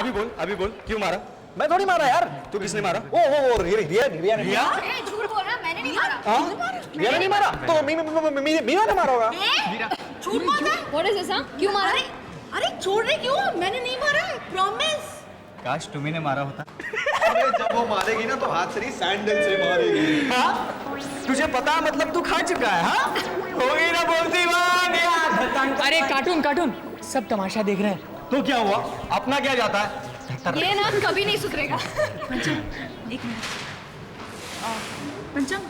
अभी बोल क्यों मारा? मैं थोड़ी मारा यार। तू किसने मारा? ओ रिया ने। रिया? ए, झूठ बोल रहा, मैंने नहीं मारा। रिया ने नहीं मारा तो मीरा ने मारा होगा। झूठ बोल रहा है। What is this, हाँ? क्यों मारा? अरे छोड़ रहे क्यों? मैंने नहीं मारा, प्रॉमिस। काश तुम्ही ने मारा होता। अरे जब वो मारेगी ना तो हाथ से नहीं सैंडल से मारेगी। हाँ? तुझे पता मतलब तू खा चुका है? हाँ? होगी ना बोलती बात। अरे कार्टून सब तमाशा देख रहे हैं। तो क्या हुआ? अपना क्या जाता है? ये ना कभी नहीं सुधरेगा। पंचम, एक मिनट। पंचम,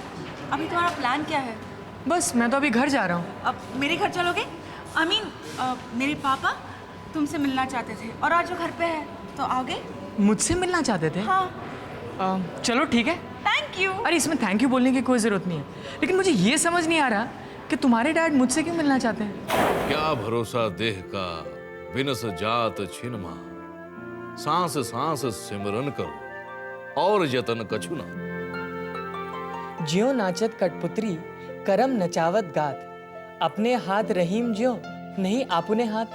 अभी तुम्हारा प्लान क्या है? बस मैं तो अभी घर जा रहा हूँ। अब मेरे घर चलोगे? मेरे पापा तुमसे मिलना चाहते थे और आज वो घर पे है, तो आओगे? मुझसे मिलना चाहते थे? हाँ। चलो ठीक है। Thank you. अरे इसमें थैंक यू बोलने की कोई जरूरत नहीं है, लेकिन मुझे ये समझ नहीं आ रहा कि तुम्हारे डैड मुझसे क्यों मिलना चाहते हैं। क्या भरोसा देह का बिनस जात छिनमा, सांस सांस सिमरन करो और जतन कछु ना। ज्यों नाचत कठपुतरी करम नचावत गात, अपने हाथ रहीम ज्यों नहीं आपुने हाथ।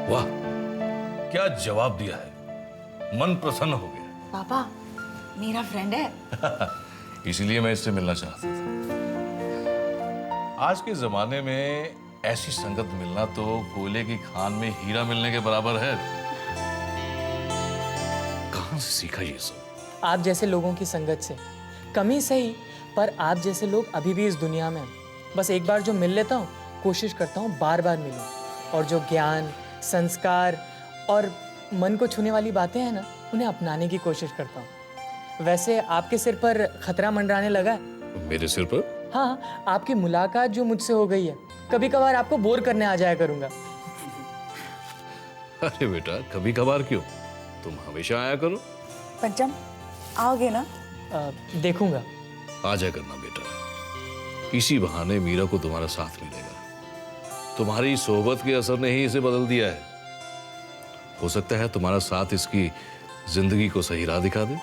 वाह, क्या जवाब दिया है, मन प्रसन्न हो गया। पापा, मेरा फ्रेंड है। इसीलिए मैं इससे मिलना चाहता था। आज के जमाने में ऐसी संगत मिलना तो कोयले की खान में हीरा मिलने के बराबर है। कहां से सीखा ये सब? आप जैसे लोगों की संगत से, कमी सही पर आप जैसे लोग अभी भी इस दुनिया में हैं। बस एक बार जो मिल लेता हूँ, कोशिश करता हूँ बार बार मिलूं, और जो ज्ञान, संस्कार और मन को छूने वाली बातें हैं ना, उन्हें अपनाने की कोशिश करता हूँ। वैसे आपके सिर पर खतरा मंडराने लगा है? मेरे सिर पर? हाँ, आपकी मुलाकात जो मुझसे हो गई है, कभी कभार आपको बोर करने आ जाया करूंगा। अरे बेटा, कभी कभार क्यों, तुम हमेशा आया करो। पंचम, आओगे ना? देखूंगा। आ जाया करना बेटा, इसी बहाने मीरा को तुम्हारा साथ मिलेगा। तुम्हारी सोहबत के असर ने ही इसे बदल दिया है। हो सकता है तुम्हारा साथ इसकी जिंदगी को सही राह दिखा दे।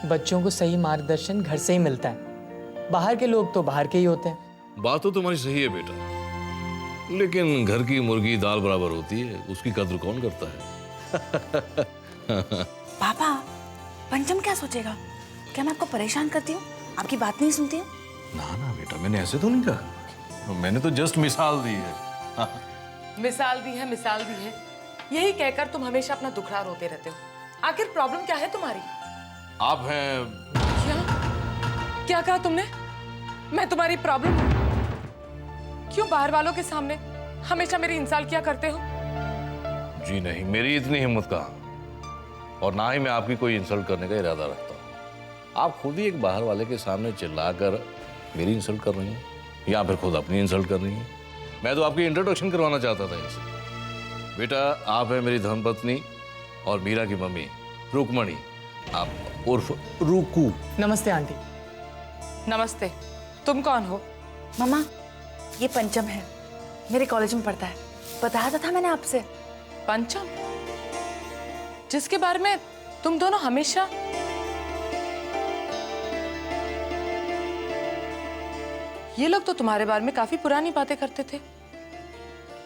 बच्चों को सही मार्गदर्शन घर से ही मिलता है, बाहर के लोग तो बाहर के ही होते हैं। बात तो तुम्हारी सही है बेटा, लेकिन घर की मुर्गी दाल बराबर होती है, उसकी कद्र कौन करता है? पापा, पंचम क्या सोचेगा? क्या मैं आपको परेशान करती हूँ? आपकी बात नहीं सुनती हूँ? ना ना बेटा, मैंने ऐसे तो नहीं कहा, मैंने तो जस्ट मिसाल दी है। मिसाल दी है, यही कहकर तुम हमेशा अपना दुखड़ा रोते रहते हो। आखिर प्रॉब्लम क्या है तुम्हारी? आप हैं? क्या कहा तुमने? मैं तुम्हारी प्रॉब्लम हूँ? क्यों बाहर वालों के सामने हमेशा मेरी इंसल्ट किया करते हो? जी नहीं, मेरी इतनी हिम्मत कहाँ, और ना ही मैं आपकी कोई इंसल्ट करने का इरादा रखता हूँ। आप खुद ही एक बाहर वाले के सामने चिल्लाकर मेरी इंसल्ट कर रही हैं, या फिर खुद अपनी इंसल्ट कर रही हैं। मैं तो आपकी इंट्रोडक्शन करवाना चाहता था इनसे। बेटा, आप है मेरी धर्मपत्नी और मीरा की मम्मी रुकमणी, आप उर्फ रुकू। नमस्ते आंटी। नमस्ते। तुम कौन हो? मम्मा, ये पंचम है, मेरे कॉलेज में पढ़ता है। बताया था मैंने आपसे। पंचम, जिसके बारे में तुम दोनों हमेशा ये लोग तो तुम्हारे बारे में काफी पुरानी बातें करते थे,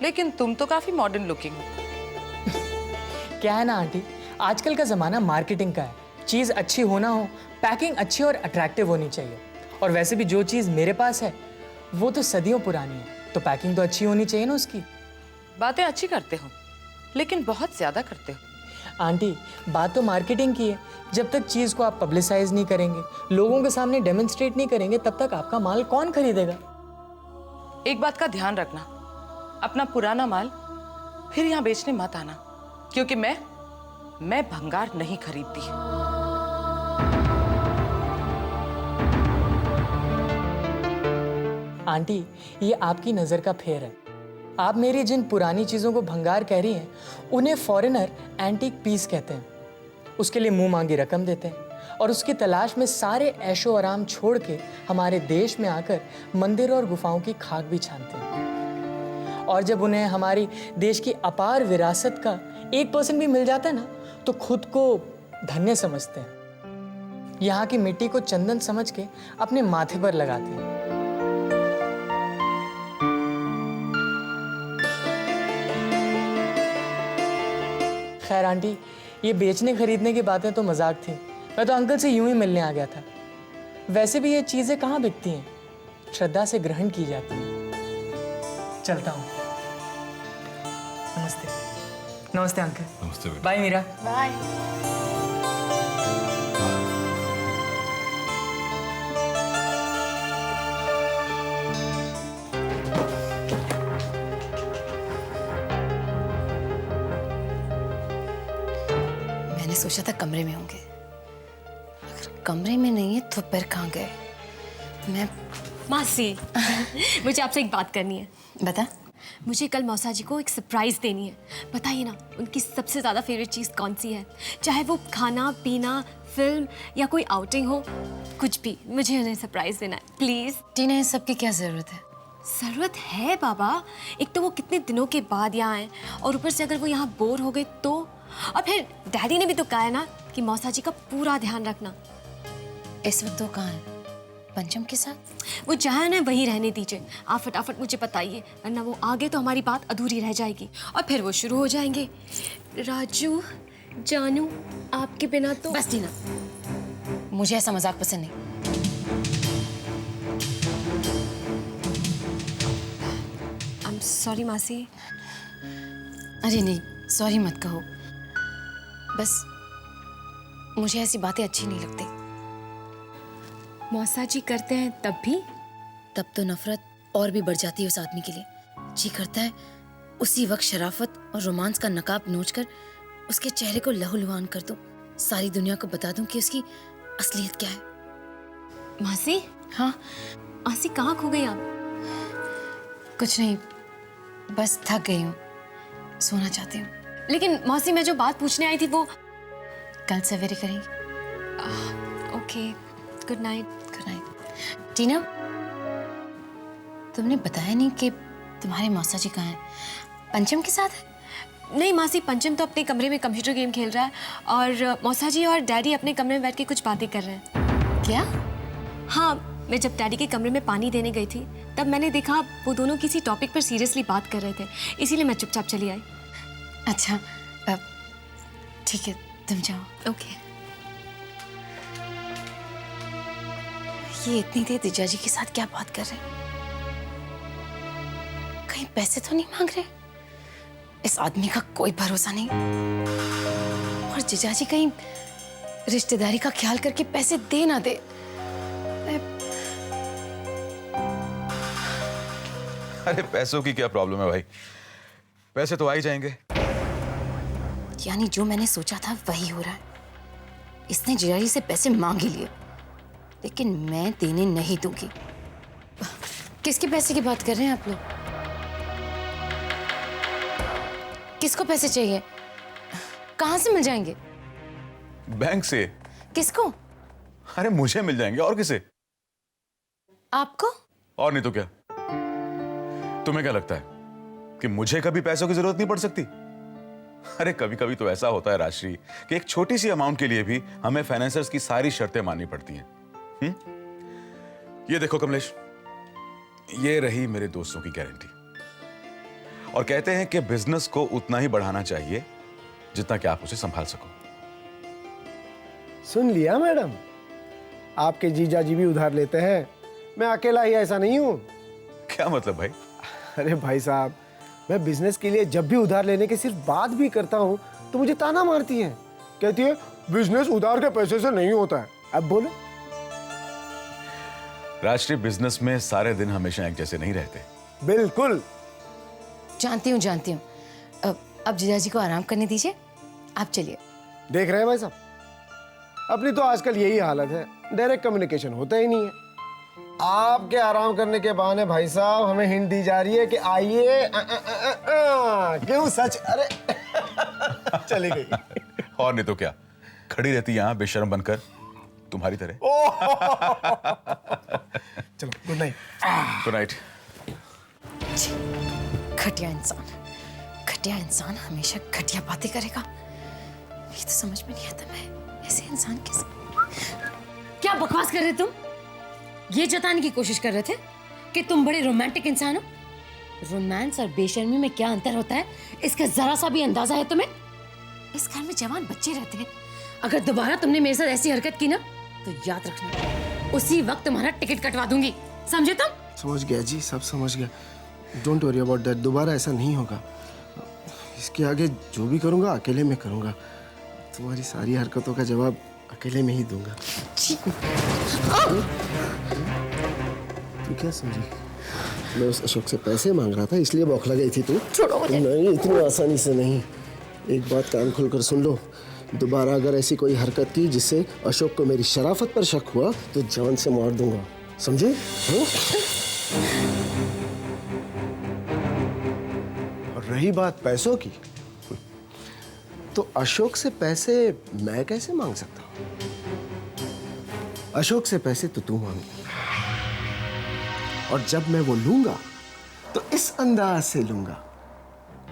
लेकिन तुम तो काफी मॉडर्न लुकिंग हो। क्या है ना आंटी, आजकल का जमाना मार्केटिंग का है। चीज अच्छी होना हो, पैकिंग अच्छी और अट्रैक्टिव होनी चाहिए। और वैसे भी जो चीज मेरे पास है वो तो सदियों पुरानी है, तो पैकिंग तो अच्छी होनी चाहिए ना उसकी। बातें अच्छी करते हो, लेकिन बहुत ज्यादा करते हो। आंटी, बात तो मार्केटिंग की है। जब तक चीज को आप पब्लिसाइज नहीं करेंगे, लोगों के सामने डेमोन्स्ट्रेट नहीं करेंगे, तब तक आपका माल कौन खरीदेगा? एक बात का ध्यान रखना, अपना पुराना माल फिर यहाँ बेचने मत आना, क्योंकि मैं भंगार नहीं खरीदती। आंटी, ये आपकी नजर का फेर है। आप मेरी जिन पुरानी चीजों को भंगार कह रही हैं, उन्हें फॉरेनर एंटीक पीस कहते हैं। उसके लिए मुंह मांगी रकम देते हैं और उसकी तलाश में सारे ऐशो आराम छोड़ के हमारे देश में आकर मंदिर और गुफाओं की खाक भी छानते हैं। और जब उन्हें हमारी देश की अपार विरासत का 1% भी मिल जाता है ना, तो खुद को धन्य समझते हैं। यहाँ की मिट्टी को चंदन समझ के अपने माथे पर लगाते हैं। खैर आंटी, ये बेचने खरीदने की बातें तो मजाक थी। मैं तो अंकल से यूं ही मिलने आ गया था। वैसे भी ये चीजें कहाँ बिकती हैं, श्रद्धा से ग्रहण की जाती हैं। चलता हूँ। नमस्ते। नमस्ते अंकल। नमस्ते बेटा। बाय मीरा। बाय। मैंने सोचा था कमरे में होंगे, अगर कमरे में नहीं है तो फिर कहाँ गए? मैं मासी मुझे आपसे एक बात करनी है। बता। मुझे कल मौसा जी को एक सरप्राइज देनी है। बताइए ना, उनकी सबसे ज़्यादा फेवरेट चीज़ कौन सी है? चाहे वो खाना पीना, फिल्म या कोई आउटिंग हो, कुछ भी, मुझे उन्हें सरप्राइज देना है प्लीज़। टीना, इस सब की क्या ज़रूरत है? ज़रूरत है बाबा। एक तो वो कितने दिनों के बाद यहाँ आए, और ऊपर से अगर वो यहाँ बोर हो गए तो, और फिर डैडी ने भी तो कहा है ना कि मौसा जी का पूरा ध्यान रखना। इस वक्त वो कहाँ है? पंचम के साथ? वो जहाँ है वहीं रहने दीजिए। आप फटाफट मुझे बताइए, वरना वो आगे तो हमारी बात अधूरी रह जाएगी और फिर वो शुरू हो जाएंगे, राजू जानू आपके बिना तो। बस टीना, मुझे ऐसा मजाक पसंद नहीं। आई एम सॉरी मासी। अरे नहीं, सॉरी मत कहो। बस मुझे ऐसी बातें अच्छी नहीं लगती। मौसा जी करते हैं तब भी? तब तो नफरत और भी बढ़ जाती है उस आदमी के लिए। जी करता है उसी वक्त शराफत और रोमांस का नकाब नोचकर उसके चेहरे को लहूलुहान कर दूं, सारी दुनिया को बता दूं कि उसकी असलियत क्या है। मासी। हाँ मासी, कहाँ खो गई आप? कुछ नहीं, बस थक गई हूँ, सोना चाहती हूँ। लेकिन मौसी, मैं जो बात पूछने आई थी वो। कल सवेरे करेंगे। Okay, good night. Good night. Tina, तुमने बताया नहीं कि तुम्हारे मौसा जी कहाँ हैं? पंचम के साथ है? नहीं मासी, पंचम तो अपने कमरे में कंप्यूटर गेम खेल रहा है और मौसा जी और डैडी अपने कमरे में बैठ के कुछ बातें कर रहे हैं। क्या? हाँ, मैं जब डैडी के कमरे में पानी देने गई थी तब मैंने देखा वो दोनों किसी टॉपिक पर सीरियसली बात कर रहे थे, इसीलिए मैं चुपचाप चली आई। अच्छा, ठीक है, तुम जाओ। ओके। ये इतनी देर जीजाजी के साथ क्या बात कर रहे हैं? कहीं पैसे तो नहीं मांग रहे? इस आदमी का कोई भरोसा नहीं। और जीजाजी कहीं रिश्तेदारी का ख्याल करके पैसे दे ना दे। अरे पैसों की क्या प्रॉब्लम है भाई, पैसे तो आ ही जाएंगे। यानी जो मैंने सोचा था वही हो रहा है। इसने जीजाजी से पैसे मांग ही लिए, लेकिन मैं देने नहीं दूंगी। किसके पैसे की बात कर रहे हैं आप लोग? किसको पैसे चाहिए? कहां से मिल जाएंगे? बैंक से। किसको? अरे मुझे मिल जाएंगे, और किसे? आपको? और नहीं तो क्या। तुम्हें क्या लगता है कि मुझे कभी पैसों की जरूरत नहीं पड़ सकती? अरे कभी कभी तो ऐसा होता है राजश्री कि एक छोटी सी अमाउंट के लिए भी हमें फाइनेंसर्स की सारी शर्तें माननी पड़ती हैं। ये देखो कमलेश, ये रही मेरे दोस्तों की गारंटी। और कहते हैं कि बिजनेस को उतना ही बढ़ाना चाहिए जितना कि आप उसे संभाल सको। सुन लिया मैडम, आपके जीजा जी भी उधार लेते हैं, मैं अकेला ही ऐसा नहीं हूं। क्या मतलब भाई? अरे भाई साहब, मैं बिजनेस के लिए जब भी उधार लेने की सिर्फ बात भी करता हूं तो मुझे ताना मारती हैं, कहती है बिजनेस उधार के पैसे से नहीं होता है। अब बोलो। राष्ट्रीय बिजनेस में सारे दिन हमेशा एक जैसे नहीं रहते। बिल्कुल जानती हूँ। अब जीजाजी को आराम करने दीजिए, आप चलिए। देख रहे हैं भाई साहब, अपनी तो आजकल यही हालत है, डायरेक्ट कम्युनिकेशन होता ही नहीं है। आपके आराम करने के बहाने भाई साहब हमें हिंट दी जा रही है कि आइए। क्यों सच? अरे चली गई। और नहीं तो क्या, खड़ी रहती यहां बेशर्म बनकर तुम्हारी तरह। चलो, गुड नाइट। Good night. घटिया इंसान हमेशा घटिया बातें करेगा। ये तो समझ में नहीं आता, मैं ऐसे इंसान कैसे। क्या बकवास कर रहे तुम? ये जताने की कोशिश कर रहे थे कि तुम बड़े रोमांटिक इंसान हो। रोमांस और बेशर्मी में क्या अंतर होता है, इसका जरा सा भी अंदाजा है तुम्हें? इस घर में जवान बच्चे रहते हैं। अगर दोबारा तुमने मेरे साथ ऐसी हरकत की ना तो याद रखना, उसी वक्त तुम्हारा टिकट कटवा दूंगी, समझे तुम? समझ गया जी, सब समझ गया। डोंट वरी अबाउट दैट, दोबारा ऐसा नहीं होगा। इसके आगे जो भी करूंगा अकेले में करूंगा। तुम्हारी सारी हरकतों का जवाब अकेले में ही दूंगा। तू क्या समझी? मैं उस अशोक से पैसे मांग रहा था इसलिए बौखला गई थी तू? छोड़ो मुझे। नहीं, इतनी आसानी से नहीं। एक बात कान खोलकर सुन लो, दोबारा अगर ऐसी कोई हरकत की जिससे अशोक को मेरी शराफत पर शक हुआ तो जान से मार दूंगा, समझे? और रही बात पैसों की, तो अशोक से पैसे मैं कैसे मांग सकता हूं? अशोक से पैसे तो तू मांगी, और जब मैं वो लूंगा तो इस अंदाज से लूंगा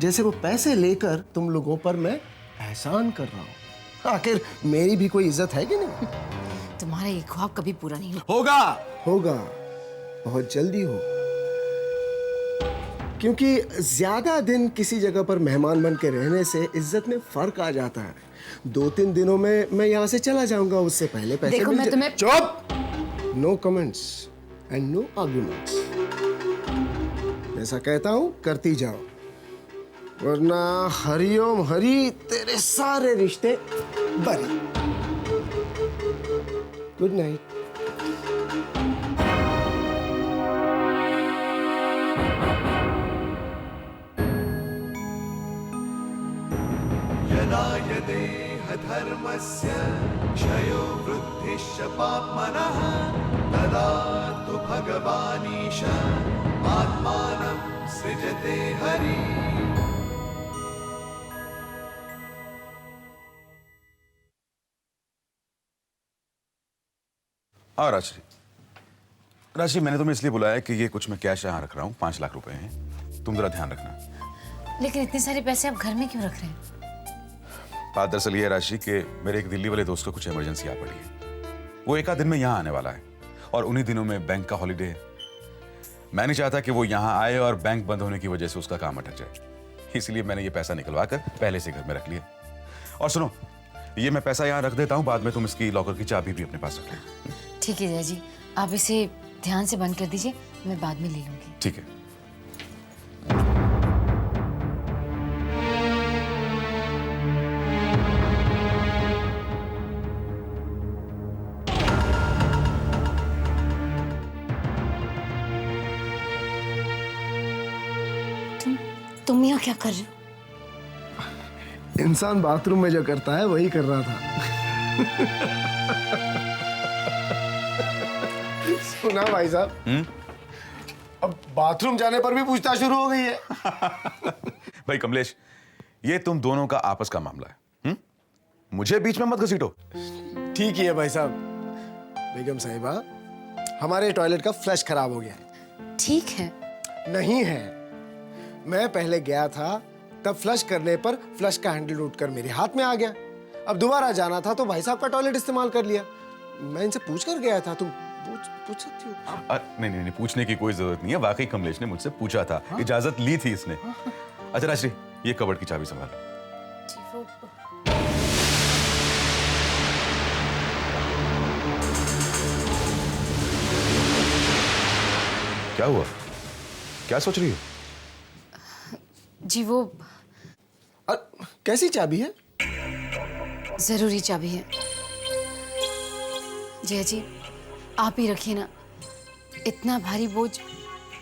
जैसे वो पैसे लेकर तुम लोगों पर मैं एहसान कर रहा हूं। आखिर मेरी भी कोई इज्जत है कि नहीं? तुम्हारा ये ख्वाब कभी पूरा नहीं होगा। होगा, होगा, बहुत जल्दी हो। क्योंकि ज्यादा दिन किसी जगह पर मेहमान बन के रहने से इज्जत में फर्क आ जाता है। 2-3 दिनों में मैं यहाँ से चला जाऊंगा, उससे पहले पैसे देखो, मैं तुम्हें चुप! No comments and no arguments. जैसा कहता हूं करती जाओ, वरना हरिओम हरि तेरे सारे रिश्ते बरी। Good night. यदा यदेह धर्मस्य क्षयो वृद्धिश्च पाप्मनः तदा तु भगवानीश आत्मानं सृजते हरि। हाँ राशि, राशि मैंने तुम्हें इसलिए बुलाया कि ये कुछ मैं कैश यहाँ रख रहा हूँ, 5 लाख रुपए हैं, तुम जरा ध्यान रखना। लेकिन इतने सारे पैसे आप घर में क्यों रख रहे हैं? बात दरअसल ये है राशि कि मेरे एक दिल्ली वाले दोस्त को कुछ इमरजेंसी आ पड़ी है। वो एक आध दिन में यहाँ आने वाला है और उन्हीं दिनों में बैंक का हॉलीडे है। मैं नहीं चाहता कि वो यहाँ आए और बैंक बंद होने की वजह से उसका काम अटक जाए, इसलिए मैंने ये पैसा निकलवा कर पहले से घर में रख लिया। और सुनो, ये मैं पैसा यहाँ रख देता हूँ, बाद में तुम इसकी लॉकर की चाबी भी अपने पास रख लेना। ठीक है जया जी, आप इसे ध्यान से बंद कर दीजिए, मैं बाद में ले लूंगी। ठीक है। तुम यहाँ क्या कर रहे हो? इंसान बाथरूम में जो करता है वही कर रहा था। सुना भाई साहब, अब बाथरूम जाने पर भी पूछताछ शुरू हो गई है। भाई कमलेश, ये तुम दोनों का आपस का मामला है, मुझे बीच में मत घसीटो। ठीक ही है भाई साहब। बेगम साहिबा, हमारे टॉयलेट का फ्लश खराब हो गया है। ठीक है। नहीं है, मैं पहले गया था तब फ्लश करने पर फ्लश का हैंडल टूटकर मेरे हाथ में आ गया। अब दोबारा जाना था तो भाई साहब का टॉयलेट इस्तेमाल कर लिया। मैं इनसे पूछ कर गया था, तुम पूछ सकती हो। नहीं नहीं नहीं, पूछने की कोई जरूरत नहीं है। वाकई कमलेश ने मुझसे पूछा था, इजाजत ली थी इसने। अच्छा राशि, ये कबर्ड की चाबी संभालो। क्या हुआ? क्या सोच रही हो? जी वो कैसी चाबी है? जरूरी चाबी है। जया जी, आप ही रखिए ना, इतना भारी बोझ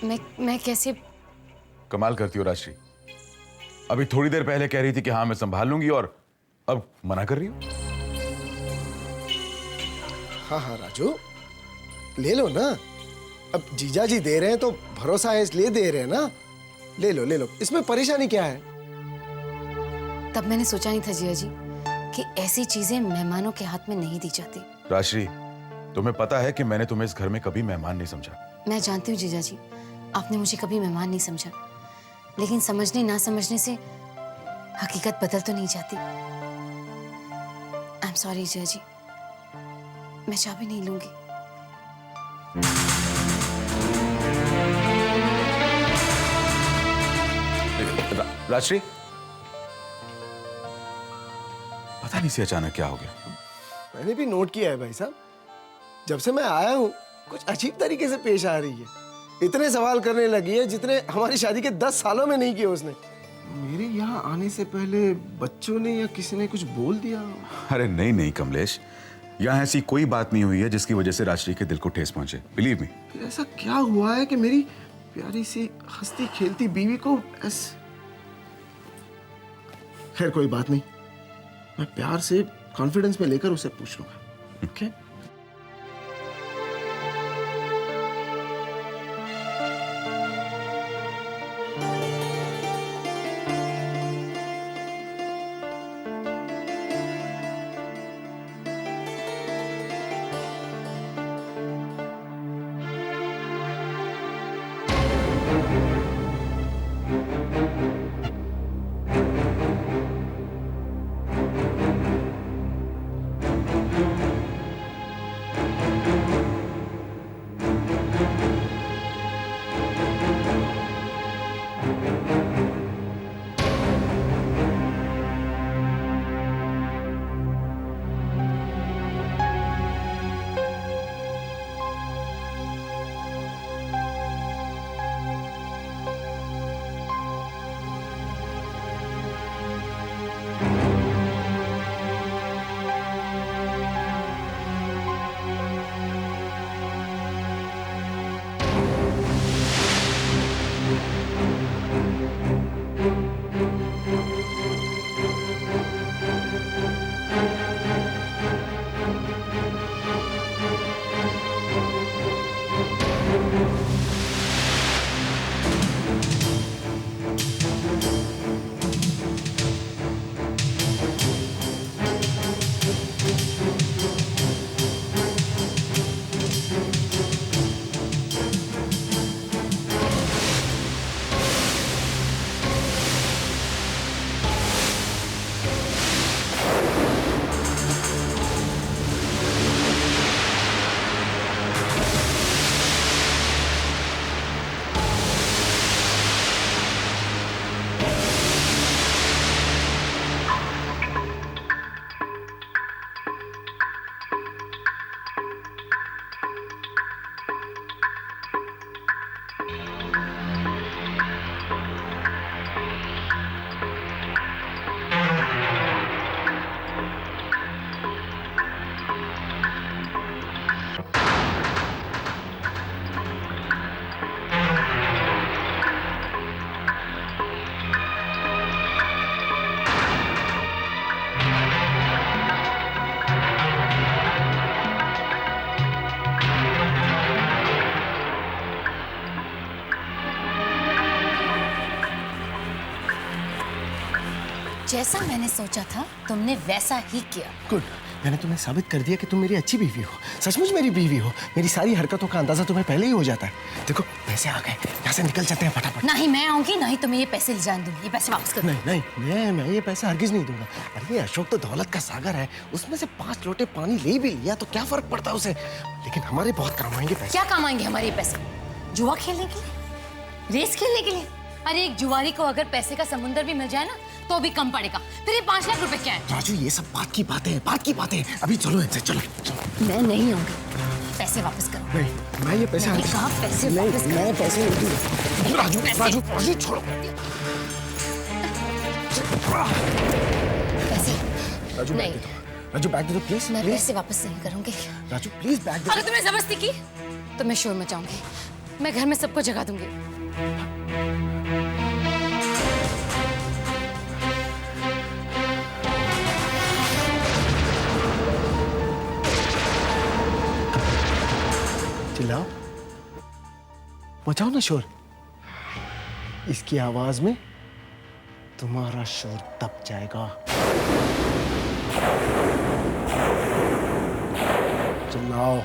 मैं कैसे। कमाल करती हो राशि, अभी थोड़ी देर पहले कह रही थी कि हाँ मैं संभाल लूंगी और अब मना कर रही हो। हाँ हाँ राजू, ले लो ना। अब जीजा जी दे रहे हैं तो भरोसा है इसलिए दे रहे हैं ना। ले लो ले लो, इसमें परेशानी क्या है? तब मैंने सोचा नहीं था जिया जी कि ऐसी चीजें मेहमानों के हाथ में नहीं दी जाती। राशि, तुम्हें पता है कि मैंने तुम्हें इस घर में कभी मेहमान नहीं समझा। मैं जानती हूँ जीजा जी, आपने मुझे कभी मेहमान नहीं समझा, लेकिन समझने ना समझने से हकीकत बदल तो नहीं जाती। आई एम सॉरी जिया जी, मैं चाबी नहीं लूंगी। राजश्री, पता नहीं से अचानक क्या हो गया। मैंने भी नोट किया है भाई साहब, जब से मैं आया हूँ कुछ अजीब तरीके से पेश आ रही है। इतने सवाल करने लगी है जितने हमारी शादी के 10 सालों में नहीं किए उसने। मेरे यहाँ आने से पहले बच्चों ने या किसी ने कुछ बोल दिया? अरे नहीं नहीं कमलेश, यहाँ ऐसी कोई बात नहीं हुई है जिसकी वजह से राजश्री के दिल को ठेस पहुंचे, बिलीव मी। फिर ऐसा क्या हुआ है कि मेरी प्यारी सी हंसती खेलती बीवी को खैर कोई बात नहीं, मैं प्यार से कॉन्फिडेंस में लेकर उसे पूछ लूंगा। ओके? जैसा मैंने सोचा था तुमने वैसा ही किया। गुड, मैंने तुम्हें साबित कर दिया कि तुम मेरी अच्छी बीवी हो, सचमुच मेरी बीवी हो। मेरी सारी हरकतों का अंदाजा तुम्हें पहले ही हो जाता है। देखो पैसे आ गए, यहाँ से निकल जाते हैं फटाफट। ना ही मैं आऊंगी ना ही तुम्हें ये पैसे ले जाने दूंगी। ये पैसे वापस करो। नहीं नहीं, मैं ये पैसे हरगिज नहीं दूंगा। अरे ये अशोक तो दौलत का सागर है, उसमें से 5 लोटे पानी ले भी लिया तो क्या फर्क पड़ता है उसे। लेकिन हमारे बहुत काम आएंगे पैसे। क्या काम आएंगे हमारे ये पैसे? जुआ खेलने के लिए, रेस खेलने के लिए? अरे एक जुआरी को अगर पैसे का समुंदर भी मिल जाए ना तो भी कम पड़ेगा। फिर ये 5 लाख रुपए क्या है? राजू ये सब बात की बातें। अभी चलो इनसे, चलो। मैं नहीं आऊंगी। पैसे वापस करो। नहीं, मैं ये पैसे मैंने कहा पैसे वापस करो। मैं पैसे नहीं दूंगा। राजू छोड़ो। पैसे राजू नहीं। बैग दे दो। राजू बैग दे दो प्लीज। मैं पैसे वापस नहीं करूंगी। राजू प्लीज बैग दे दो। अगर तुमने जबरदस्ती की तो मैं शोर मचाऊंगी। मैं घर में सबको जगा दूंगी। चिल्लाओ, मचाओ ना शोर। इसकी आवाज में तुम्हारा शोर दब जाएगा। चिल्लाओ।